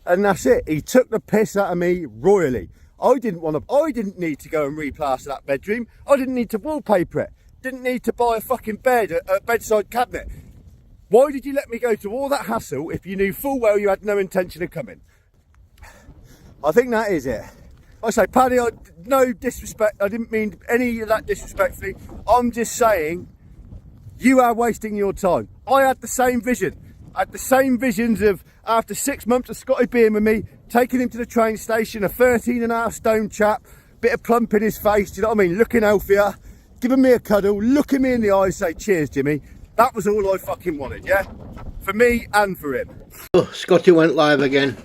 And that's it. He took the piss out of me royally. I didn't need to go and replaster that bedroom. I didn't need to wallpaper it. Didn't need to buy a fucking bed, a bedside cabinet. Why did you let me go to all that hassle if you knew full well you had no intention of coming? I think that is it. I say, Paddy, no disrespect. I didn't mean any of that disrespectfully. I'm just saying, you are wasting your time. I had the same vision. I had the same visions of, after 6 months of Scotty being with me, taking him to the train station, a 13.5 stone chap, bit of plump in his face, do you know what I mean? Looking healthier, giving me a cuddle, looking me in the eyes, say, cheers, Jimmy. That was all I fucking wanted, yeah? For me and for him. Oh, Scotty went live again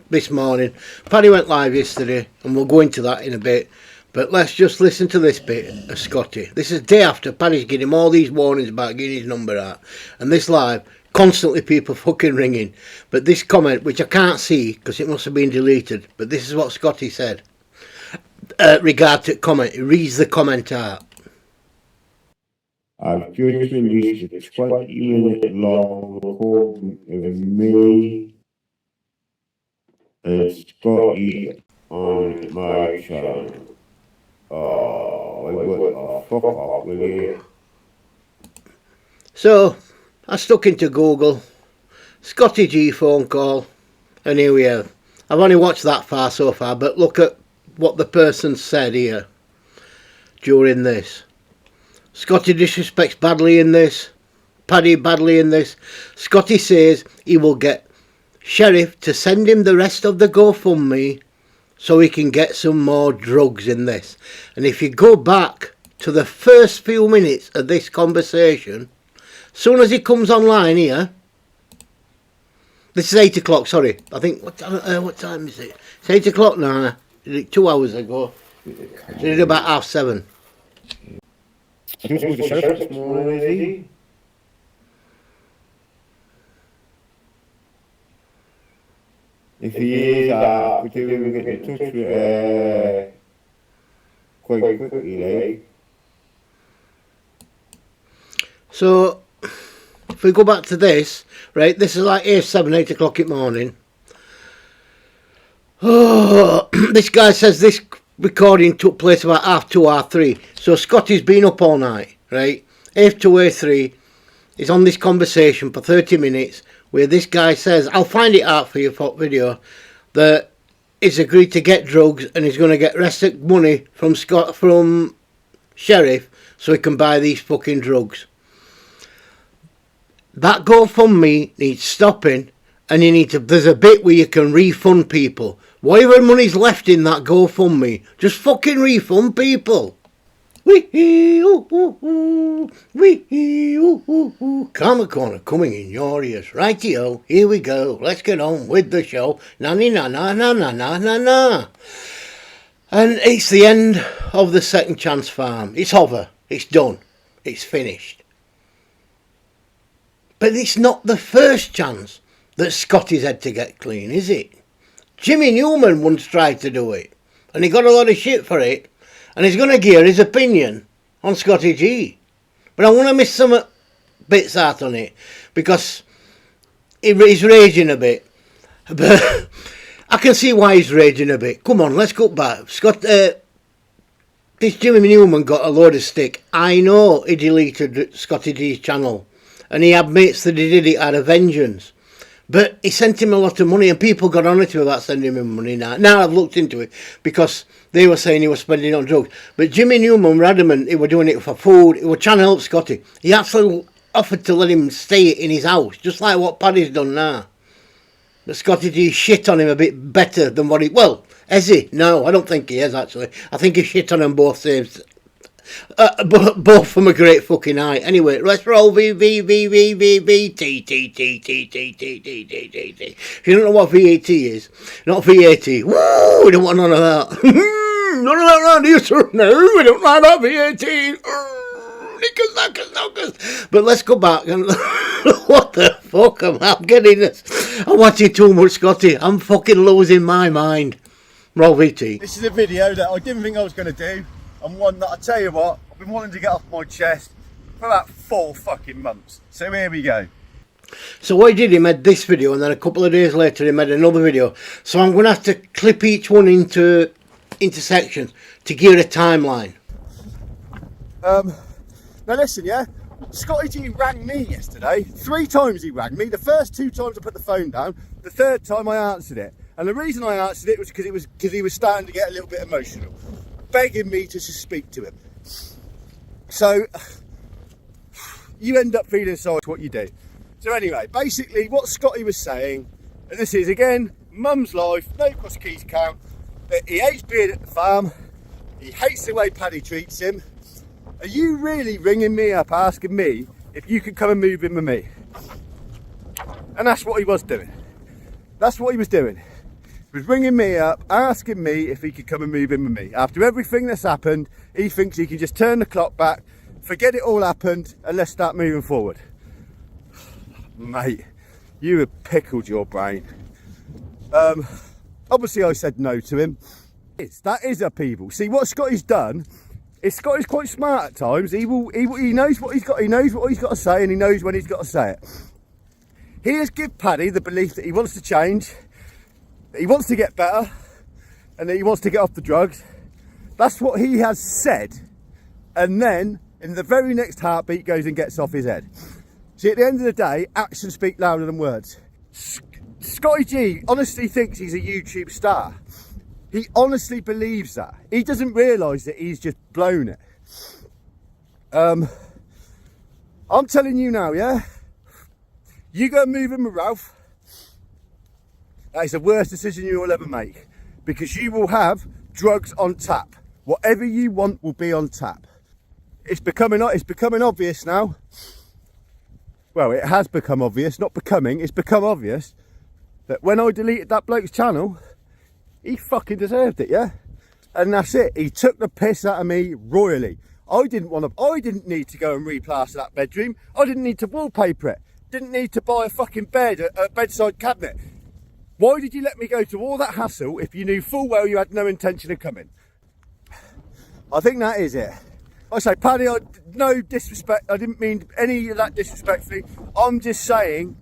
this morning. Paddy went live yesterday, and we'll go into that in a bit. But let's just listen to this bit of Scotty. This is the day after Paddy's getting him all these warnings about getting his number out. And this live, constantly people fucking ringing. But this comment, which I can't see because it must have been deleted, but this is what Scotty said. Regard to comment, he reads the comment out. I've just released a 20-minute long recording of me and Scotty on my channel. Oh, what the fuck off with you? So, I stuck into Google, ScottyG phone call, and here we are. I've only watched that far so far, but look at what the person said here during this. Scotty disrespects badly in this, Paddy badly in this. Scotty says he will get Sheriff to send him the rest of the GoFundMe so he can get some more drugs in this. And if you go back to the first few minutes of this conversation, as soon as he comes online here, this is 8 o'clock, sorry, I think, what time is it? It's 8 o'clock now, 2 hours ago, so it's about 7:30. Just with the sheriff this morning, is he? If he is, we do even get in touch with quite quickly, like. So, if we go back to this, right, this is like 8 o'clock in the morning. Oh, this guy says this recording took place about 2:30, 3. So Scotty's been up all night, right? 2, 3. He's on this conversation for 30 minutes where this guy says, I'll find it out for you for video, that he's agreed to get drugs and he's going to get rested money from Sheriff so he can buy these fucking drugs. That GoFundMe needs stopping, and you need to, there's a bit where you can refund people. Whatever money's left in that GoFundMe, just fucking refund people. Karma Corner coming in your ears. Rightio, here we go. Let's get on with the show. Na na na na na na na na. And it's the end of the Second Chance Farm. It's over. It's done. It's finished. But it's not the first chance that Scotty's had to get clean, is it? Jimmy Newman once tried to do it, and he got a lot of shit for it, and he's going to give his opinion on ScottyG. But I want to miss some bits out on it, because he's raging a bit. But I can see why he's raging a bit. Come on, let's go back. This Jimmy Newman got a load of stick. I know he deleted ScottyG's channel, and he admits that he did it out of vengeance. But he sent him a lot of money, and people got on to him about sending him money now. Now I've looked into it, because they were saying he was spending it on drugs. But Jimmy Newman were adamant he were doing it for food. He was trying to help Scotty. He actually offered to let him stay in his house, just like what Paddy's done now. But ScottyG shit on him a bit better than what he... Well, has he? No, I don't think he has, actually. I think he shit on them both same... both from a great fucking height. Anyway, let's roll T. If you don't know what VAT is, not VAT. Woo! We don't want none of that. None of that around here, sir. No, we don't like that VAT. Knickers. But let's go back and what the fuck am I getting this? I'm watching too much Scotty. I'm fucking losing my mind. Roll VT. This is a video that I didn't think I was going to do, and one that I tell you what, I've been wanting to get off my chest for about 4 fucking months. So here we go. So what he did, he made this video, and then a couple of days later he made another video. So I'm going to have to clip each one into sections to give it a timeline. Now listen, yeah, ScottyG rang me yesterday. 3 times he rang me. The first 2 times I put the phone down. The 3rd time I answered it. And the reason I answered it was because he was starting to get a little bit emotional, begging me to speak to him. So you end up feeling sorry for what you do. So anyway, basically what Scotty was saying, and this is again mum's life, no cross keys count, that he hates being at the farm, he hates the way Paddy treats him. Are you really ringing me up asking me if you could come and move in with me? And that's what he was doing. That's what he was doing. He was ringing me up, asking me if he could come and move in with me. After everything that's happened, he thinks he can just turn the clock back, forget it all happened, and let's start moving forward. Mate, you have pickled your brain. Obviously I said no to him. That is upheaval. See, what Scotty's done is Scotty's quite smart at times. He knows what he's got. He knows what he's got to say, and he knows when he's got to say it. He has given Paddy the belief that he wants to change, that he wants to get better, and that he wants to get off the drugs. That's what he has said, and then in the very next heartbeat goes and gets off his head. See, at the end of the day, actions speak louder than words. ScottyG honestly thinks he's a YouTube star. He honestly believes that. He doesn't realise that he's just blown it. I'm telling you now, yeah? You go and move in with Ralph. That is the worst decision you will ever make. Because you will have drugs on tap. Whatever you want will be on tap. It's becoming obvious now. Well, it has become obvious, not becoming, it's become obvious that when I deleted that bloke's channel, he fucking deserved it, yeah? And that's it. He took the piss out of me royally. I didn't need to go and replaster that bedroom. I didn't need to wallpaper it. Didn't need to buy a fucking bed, a bedside cabinet. Why did you let me go to all that hassle if you knew full well you had no intention of coming? I think that is it. I say, Paddy, no disrespect. I didn't mean any of that disrespectfully. I'm just saying,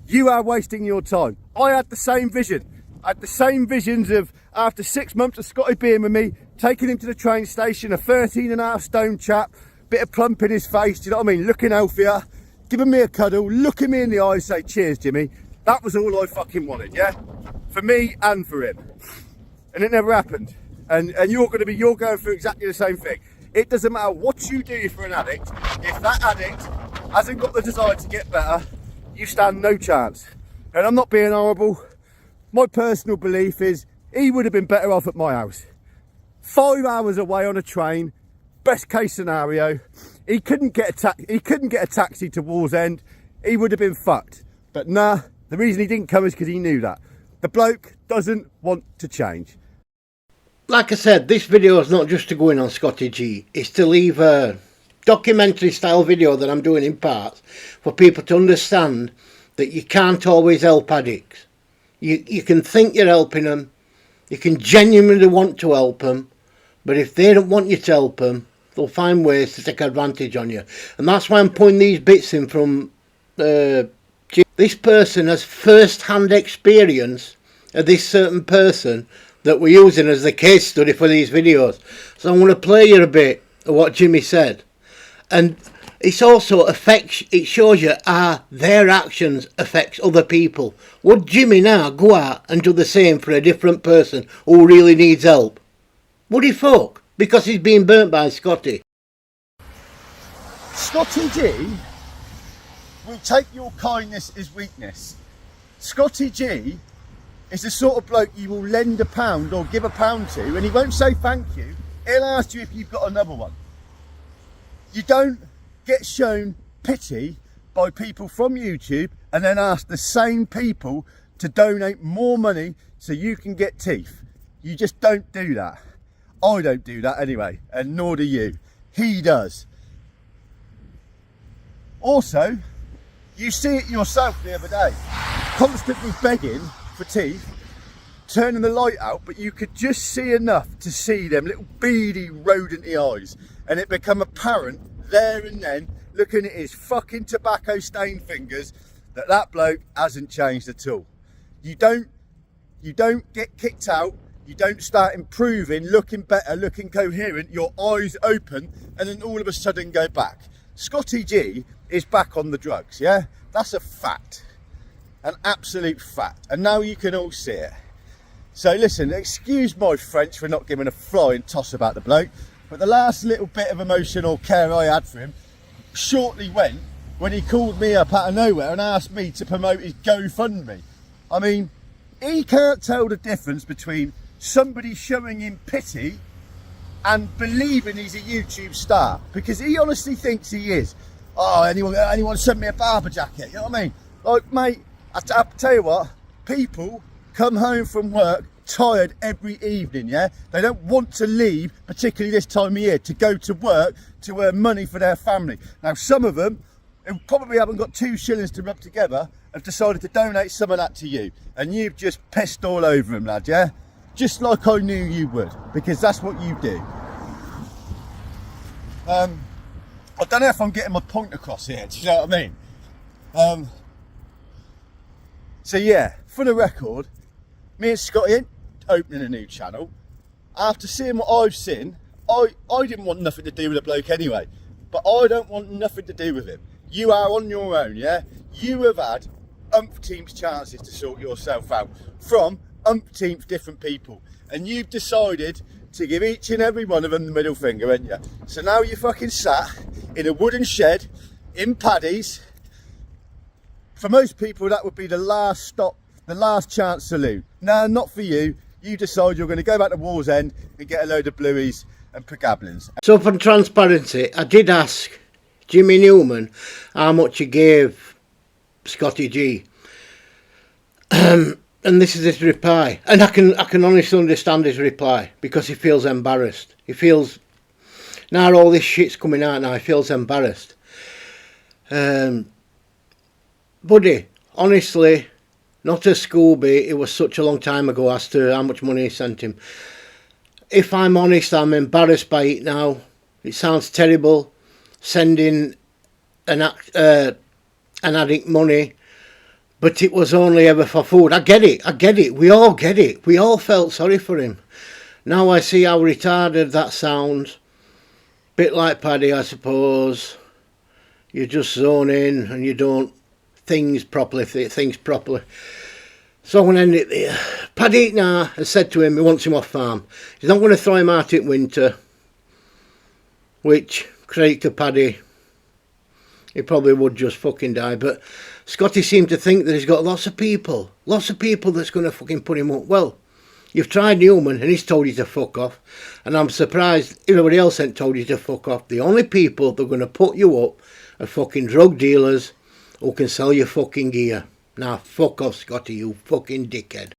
you are wasting your time. I had the same vision. I had the same visions of, after 6 months of Scotty being with me, taking him to the train station, a 13.5 stone chap, bit of plump in his face, do you know what I mean? Looking healthier, giving me a cuddle, looking me in the eyes, say, cheers, Jimmy. That was all I fucking wanted, yeah? For me and for him. And it never happened. And you're going through exactly the same thing. It doesn't matter what you do for an addict. If that addict hasn't got the desire to get better, you stand no chance. And I'm not being horrible. My personal belief is he would have been better off at my house. 5 hours away on a train, best case scenario. He couldn't get a taxi to Wallsend. He would have been fucked. But nah, the reason he didn't come is because he knew that. The bloke doesn't want to change. Like I said, this video is not just to go in on ScottyG. It's to leave a documentary style video that I'm doing in parts for people to understand that you can't always help addicts. You can think you're helping them. You can genuinely want to help them. But if they don't want you to help them, they'll find ways to take advantage on you. And that's why I'm putting these bits in from... this person has first-hand experience of this certain person that we're using as the case study for these videos. So I'm going to play you a bit of what Jimmy said. And it's also it shows you how their actions affects other people. Would Jimmy now go out and do the same for a different person who really needs help? Would he fuck? Because he's being burnt by Scotty. ScottyG will take your kindness as weakness. ScottyG is the sort of bloke you will lend £1 or give £1 to, and he won't say thank you. He'll ask you if you've got another one. You don't get shown pity by people from YouTube and then ask the same people to donate more money so you can get teeth. You just don't do that. I don't do that anyway, and nor do you. He does. Also, you see it yourself the other day, constantly begging for teeth, turning the light out, but you could just see enough to see them little beady rodenty eyes, and it become apparent there and then, looking at his fucking tobacco stained fingers, that bloke hasn't changed at all. You don't get kicked out. You don't start improving, looking better, looking coherent, your eyes open, and then all of a sudden go back. ScottyG is back on the drugs, yeah? That's a fact. An absolute fact. And now you can all see it. So listen, excuse my French for not giving a flying toss about the bloke, but the last little bit of emotional care I had for him shortly went when he called me up out of nowhere and asked me to promote his GoFundMe. I mean, he can't tell the difference between somebody showing him pity and believing he's a YouTube star, because he honestly thinks he is. Oh, anyone send me a barber jacket, you know what I mean? Like, mate, I tell you what, people come home from work tired every evening, yeah? They don't want to leave, particularly this time of year, to go to work to earn money for their family. Now, some of them, who probably haven't got 2 shillings to rub together, have decided to donate some of that to you. And you've just pissed all over them, lad, yeah? Just like I knew you would, because that's what you do. I don't know if I'm getting my point across here, do you know what I mean? So yeah, for the record, me and Scotty ain't opening a new channel. After seeing what I've seen, I didn't want nothing to do with the bloke anyway, but I don't want nothing to do with him. You are on your own, yeah? You have had umpteenth chances to sort yourself out from umpteenth different people, and you've decided to give each and every one of them the middle finger, ain't you? So now you're fucking sat in a wooden shed in Paddy's. For most people, that would be the last stop, the last chance saloon. No, not for you. You decide you're going to go back to Wall's End and get a load of blueies and pregablins. So for transparency, I did ask Jimmy Newman how much he gave ScottyG. And this is his reply. And I can honestly understand his reply, because he feels embarrassed. He feels, now all this shit's coming out now, he feels embarrassed. Buddy, honestly, not a Scooby, it was such a long time ago as to how much money he sent him. If I'm honest, I'm embarrassed by it now. It sounds terrible, sending an addict money, but it was only ever for food. I get it, we all get it. We all felt sorry for him. Now I see how retarded that sounds. Bit like Paddy, I suppose. You just zone in and you don't things properly. So I'm going to end it there. Paddy now has said to him he wants him off farm. He's not going to throw him out in winter, which, credit to Paddy, he probably would just fucking die. But Scotty seemed to think that he's got lots of people that's going to fucking put him up. Well, you've tried Newman and he's told you to fuck off, and I'm surprised everybody else ain't told you to fuck off. The only people that are going to put you up are fucking drug dealers who can sell you fucking gear. Now fuck off, Scotty, you fucking dickhead.